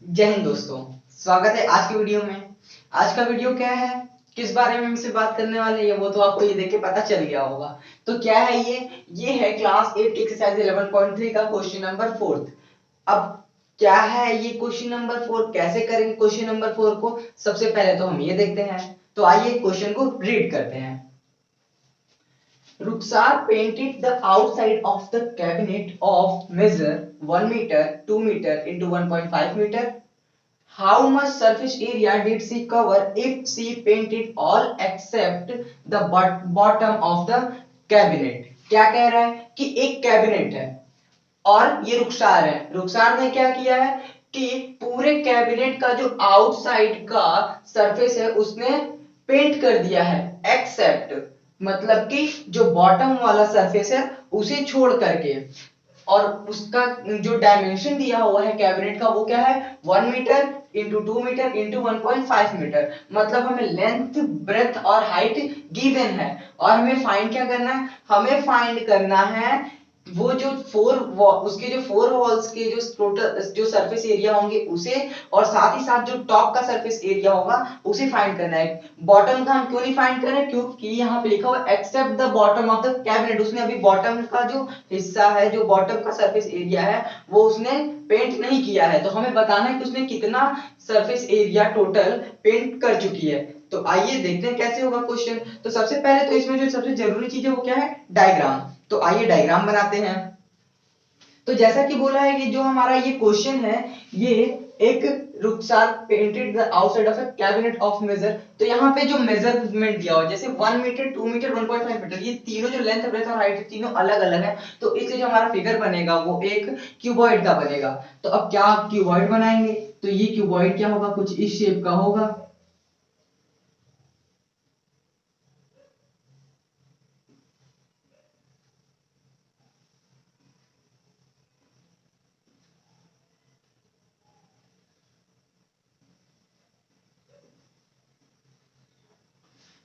जय हिंद दोस्तों। स्वागत है आज की वीडियो में। आज का वीडियो क्या है, किस बारे में हमसे बात करने वाले हैं वो तो आपको ये देख के पता चल गया होगा। तो क्या है ये है क्लास 8 एक्सरसाइज 11.3 का क्वेश्चन नंबर 4। अब क्या है ये क्वेश्चन नंबर 4, कैसे करेंगे क्वेश्चन नंबर 4 को, सबसे पहले तो हम ये देखते हैं। तो आइए क्वेश्चन को रीड करते हैं। Ruxar painted the outside of the cabinet of measure 1 meter, 2 meter into 1.5 meter. How much surface area did she cover if she painted all except the bottom of the cabinet? क्या कह रहा है कि एक cabinet है और ये रुखसार है। रुखसार ने क्या किया है कि पूरे कैबिनेट का जो आउटसाइड का सरफेस है उसने पेंट कर दिया है, एक्सेप्ट मतलब कि जो बॉटम वाला सरफेस है उसे छोड़ करके। और उसका जो डायमेंशन दिया हुआ है कैबिनेट का वो क्या है, 1 meter into 2 meter into 1.5 meter. मतलब हमें लेंथ ब्रेथ और हाइट गिवन है और हमें फाइंड क्या करना है, हमें फाइंड करना है वो जो उसके जो 4 वॉल्स के जो टोटल जो सरफेस एरिया होंगे उसे, और साथ ही साथ जो टॉप का सरफेस एरिया होगा उसे फाइंड करना है। बॉटम का हम क्यों नहीं फाइंड कर रहे, क्योंकि यहाँ पे लिखा हुआ except the bottom of the cabinet. उसने अभी बॉटम का जो हिस्सा है, जो बॉटम का सरफेस एरिया है वो उसने पेंट नहीं किया है। तो हमें बताना है कि उसने कितना सरफेस एरिया टोटल पेंट कर चुकी है। तो आइए देखते हैं कैसे होगा क्वेश्चन। तो सबसे पहले तो इसमें जो सबसे जरूरी चीज है वो क्या है, डायग्राम। तो आइए डायग्राम बनाते हैं। तो जैसा कि बोला है कि जो हमारा ये क्वेश्चन है ये एक Rukhsar painted the outside of a cabinet of major. तो यहाँ पे जो मेजरमेंट दिया हुआ जैसे 1 मीटर 2 मीटर 1.5 मीटर, ये तीनों जो लेंथ ब्रेथ और हाइट तीनों अलग अलग है। तो इसलिए जो हमारा फिगर बनेगा वो एक क्यूबॉइड का बनेगा। तो अब क्या क्यूबॉइड बनाएंगे, तो ये क्यूबॉइड क्या होगा, कुछ इस शेप का होगा।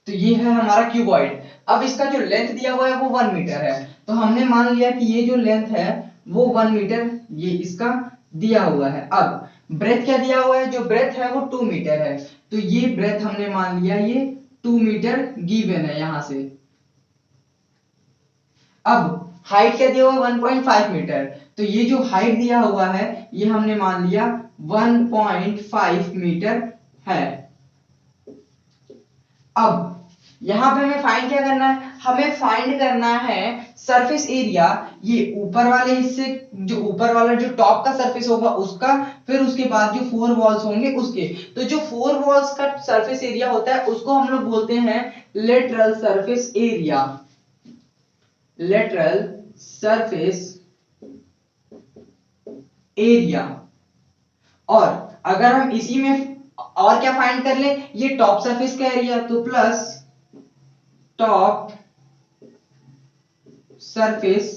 तो ये है हमारा क्यूबॉइड। अब इसका जो लेंथ दिया हुआ है वो 1 मीटर है। तो हमने मान लिया कि ये जो लेंथ है वो 1 मीटर ये इसका दिया हुआ है। अब ब्रेथ क्या दिया हुआ है, जो ब्रेथ है वो 2 मीटर है। तो ये ब्रेथ हमने मान लिया ये 2 मीटर गिवन है यहां से। अब हाइट क्या दिया हुआ है, 1.5 मीटर। तो ये जो हाइट दिया हुआ है ये हमने मान लिया 1.5 मीटर है। अब यहां पे हमें फाइंड क्या करना है, हमें फाइंड करना है सरफेस एरिया, ये ऊपर वाले हिस्से, जो ऊपर वाला जो टॉप का सरफेस होगा उसका, फिर उसके बाद जो 4 वॉल्स होंगे उसके। तो जो 4 वॉल्स का सरफेस एरिया होता है उसको हम लोग बोलते हैं lateral surface area. Lateral surface area. और अगर हम इसी में और क्या फाइंड कर ले, ये टॉप सरफेस का एरिया, तो प्लस टॉप सरफेस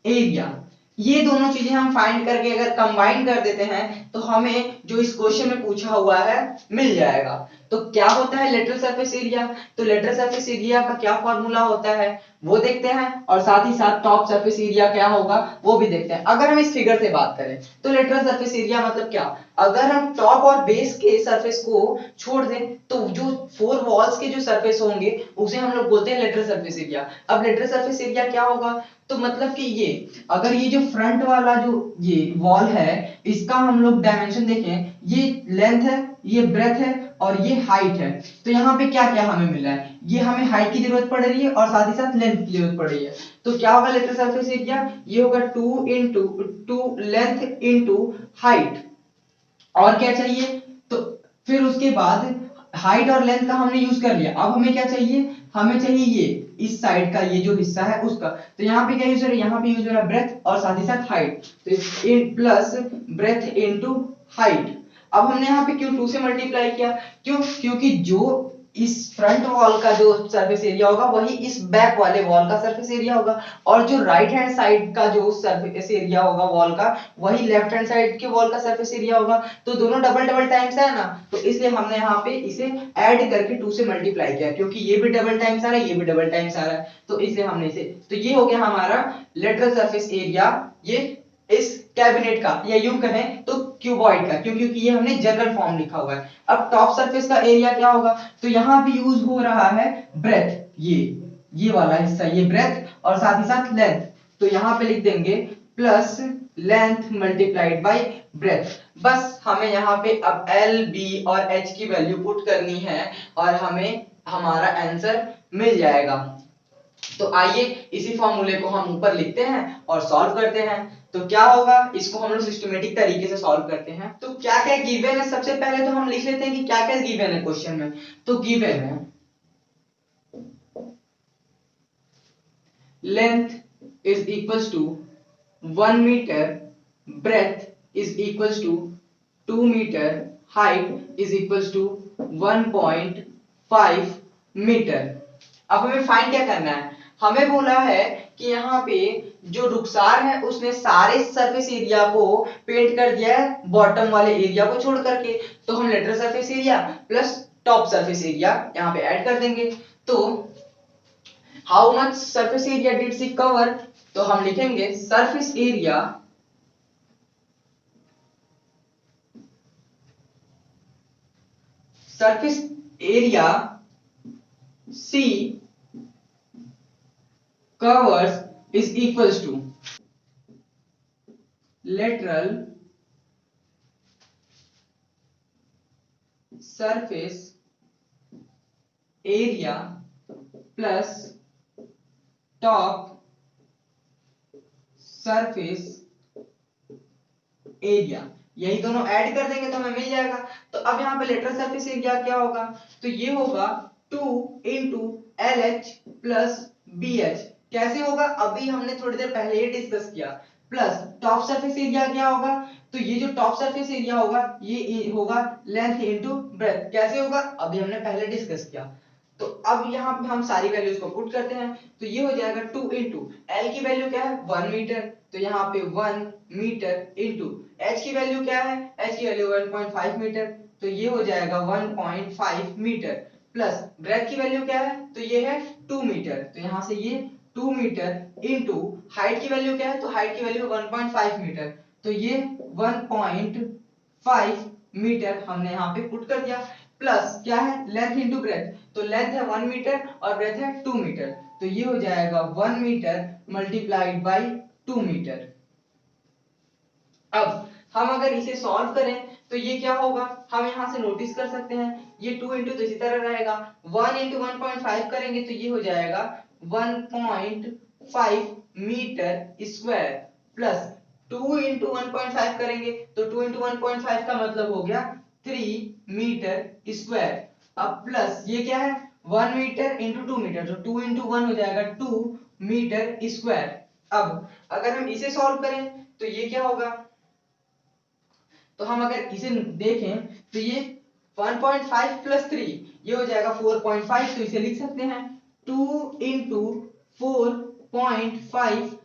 एरिया। ये दोनों चीजें हम फाइंड करके अगर कंबाइन कर देते हैं तो हमें जो इस क्वेश्चन में पूछा हुआ है मिल जाएगा। तो क्या होता है लेटरल सरफेस एरिया, तो लेटरल सरफेस एरिया का क्या फॉर्मूला होता है वो देखते हैं, और साथ ही साथ टॉप सरफेस एरिया क्या होगा वो भी देखते हैं। अगर हम इस फिगर से बात करें तो लेटरल सरफेस एरिया मतलब क्या, अगर हम टॉप और बेस के सरफेस को छोड़ दें तो जो 4 वॉल्स के जो सरफेस होंगे उसे हम लोग बोलते हैं लेटरल सरफेस एरिया। अब लेटरल सरफेस एरिया क्या होगा, तो मतलब कि ये अगर ये जो फ्रंट वाला जो ये वॉल है इसका हम लोग डायमेंशन देखें, ये लेंथ है, ये ब्रेथ है और ये हाइट है। तो यहाँ पे क्या क्या हमें मिल रहा है, ये हमें हाइट की जरूरत पड़ रही है और साथ ही साथ लेंथ की जरूरत पड़ रही है। तो क्या होगा लेटरल सरफेस एरिया, ये होगा 2 लेंथ इंटू हाइट। और क्या चाहिए, तो फिर उसके बाद हाइट और लेंथ का हमने यूज कर लिया। अब हमें क्या चाहिए, हमें चाहिए ये इस साइड का ये जो हिस्सा है उसका। तो यहाँ पे क्या यूज हो रहा है, यहाँ पे यूज हो रहा है ब्रेथ और साथ ही साथ हाइट। तो in plus breadth into height. अब हमने यहाँ पे क्यों 2 से मल्टीप्लाई किया, क्यों, क्योंकि जो इस फ्रंट वॉल का जो सरफेस एरिया होगा वही इस बैक वाले वॉल का सरफेस एरिया होगा, और जो राइट हैंड साइड का जो सरफेस एरिया होगा वॉल का वही लेफ्ट हैंड साइड के वॉल का सरफेस एरिया होगा। तो दोनों डबल डबल टाइम्स है ना, तो इसलिए हमने यहाँ पे इसे ऐड करके 2 से मल्टीप्लाई किया, क्योंकि ये भी डबल टाइम्स आ रहा है ये भी डबल टाइम्स आ रहा है, तो इसलिए हमने इसे, तो ये हो गया हमारा लेटरल सरफेस एरिया, ये इस कैबिनेट का, या यूं कहें तो क्यूबॉइड का, क्योंकि ये हमने जनरल फॉर्म लिखा हुआ है। अब टॉप सरफेस का एरिया क्या होगा, तो यहाँ भी यूज हो रहा है ब्रेथ, ये वाला हिस्सा, ये ब्रेथ और साथ ही साथ लेंथ। तो यहाँ पे लिख देंगे plus length multiplied by breath. बस हमें यहाँ पे अब एल बी और एच की वैल्यू पुट करनी है और हमें हमारा आंसर मिल जाएगा। तो आइए इसी फॉर्मूले को हम ऊपर लिखते हैं और सॉल्व करते हैं। तो क्या होगा, इसको हम लोग सिस्टमेटिक तरीके से सॉल्व करते हैं। तो क्या क्या गिवन है, सबसे पहले तो हम लिख लेते हैं कि क्या क्या गिवन है क्वेश्चन में। तो गिवन है length is equals to 1 meter, breadth is equals to 2 meter, height is equals to 1.5 meter. अब हमें फाइंड क्या करना है, हमें बोला है कि यहाँ पे जो रुखसार है उसने सारे सरफेस एरिया को पेंट कर दिया है बॉटम वाले एरिया को छोड़ करके। तो हम lateral surface area plus top surface area यहाँ पे ऐड कर देंगे। तो how much surface area did C cover, तो हम लिखेंगे surface area C covers is equals to lateral surface area plus top surface area, यही दोनों ऐड कर देंगे तो हमें मिल जाएगा। तो अब यहाँ पे लेटरल सरफेस एरिया क्या होगा, तो ये होगा 2 into L H plus B H. कैसे होगा, अभी हमने थोड़ी देर पहले ही डिस्कस किया। प्लस टॉप सरफेस एरिया क्या होगा, तो ये जो टॉप सरफेस एरिया होगा ये होगा लेंथ इंटू ब्रेथ। कैसे होगा, अभी हमने पहले डिस्कस किया। तो अब यहाँ पे हम सारी वैल्यूज को पुट करते हैं। तो ये हो जाएगा 2 इंटू एल की वैल्यू क्या है 1 मीटर, तो यहाँ पे 1 मीटर इंटू एच की वैल्यू क्या है, एच की वैल्यू 1.5 मीटर, तो ये हो जाएगा 1.5 मीटर, प्लस ब्रेथ की वैल्यू क्या है, तो ये है 2 मीटर, तो यहाँ से ये 2 मीटर इंटू हाइट की वैल्यू क्या है, तो हाइट की वैल्यू 1.5 मीटर, तो ये 1.5 मीटर हमने यहाँ पे पुट कर दिया। प्लस क्या है लेंथ इंटू ब्रेथ, तो लेंथ है 1 मीटर और ब्रेथ है 2 मीटर, तो ये हो जाएगा 1 मीटर मल्टीप्लाइड बाई 2 मीटर। अब हम अगर इसे सॉल्व करें तो ये क्या होगा, हम यहां से नोटिस कर सकते हैं ये 2 इंटू तो इसी तरह रहेगा, 1 इंटू 1.5 करेंगे तो ये हो जाएगा 1.5 मीटर स्क्वायर, प्लस 2 इंटू 1.5 करेंगे तो 2 इंटू 1.5 का मतलब हो गया 3 मीटर स्क्वायर। अब प्लस ये क्या है 1 मीटर इंटू 2 मीटर, तो 2 इंटू 1 हो जाएगा 2 मीटर स्क्वायर। अब अगर हम इसे सॉल्व करें तो ये क्या होगा, तो हम अगर इसे देखें तो ये 1.5 प्लस 3 ये हो जाएगा 4.5, तो इसे लिख सकते हैं 2 into 4.5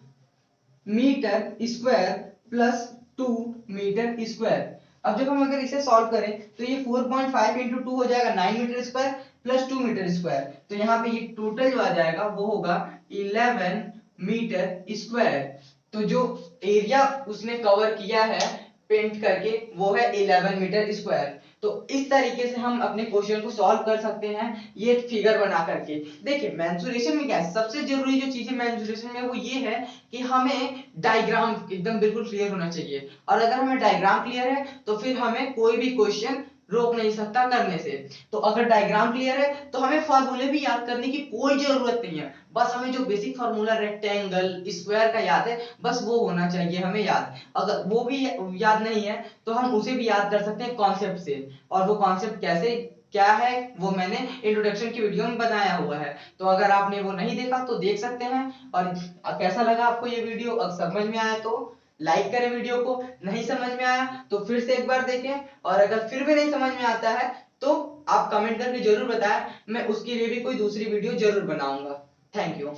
meter square plus 2 meter square. अब जब हम अगर इसे सॉल्व करें तो ये 4.5 इंटू 2 हो जाएगा 9 meter square plus 2 meter square, तो यहाँ पे ये टोटल जो आ जाएगा वो होगा 11 मीटर स्क्वायर। तो जो एरिया उसने कवर किया है पेंट करके वो है 11 मीटर स्क्वायर। तो इस तरीके से हम अपने क्वेश्चन को सॉल्व कर सकते हैं ये फिगर बना करके। देखिए मेंसुरेशन में क्या है, सबसे जरूरी जो चीज है मेंसुरेशन में वो ये है कि हमें डायग्राम एकदम बिल्कुल क्लियर होना चाहिए, और अगर हमें डायग्राम क्लियर है तो फिर हमें कोई भी क्वेश्चन रोक नहीं सकता करने से। तो अगर डायग्राम क्लियर है तो हमें फार्मूले भी याद करने की कोई जरूरत नहीं है, बस हमें जो बेसिक फार्मूला रेक्टेंगल स्क्वायर का याद है बस वो होना चाहिए हमें याद। अगर वो भी याद नहीं है तो हम उसे भी याद कर सकते हैं कॉन्सेप्ट से, और वो कॉन्सेप्ट कैसे क्या है वो मैंने इंट्रोडक्शन की वीडियो में बताया हुआ है, तो अगर आपने वो नहीं देखा तो देख सकते हैं। और कैसा लगा आपको ये वीडियो, अगर समझ में आया तो लाइक करें वीडियो को, नहीं समझ में आया तो फिर से एक बार देखें, और अगर फिर भी नहीं समझ में आता है तो आप कमेंट करके जरूर बताएं, मैं उसके लिए भी कोई दूसरी वीडियो जरूर बनाऊंगा। Thank you.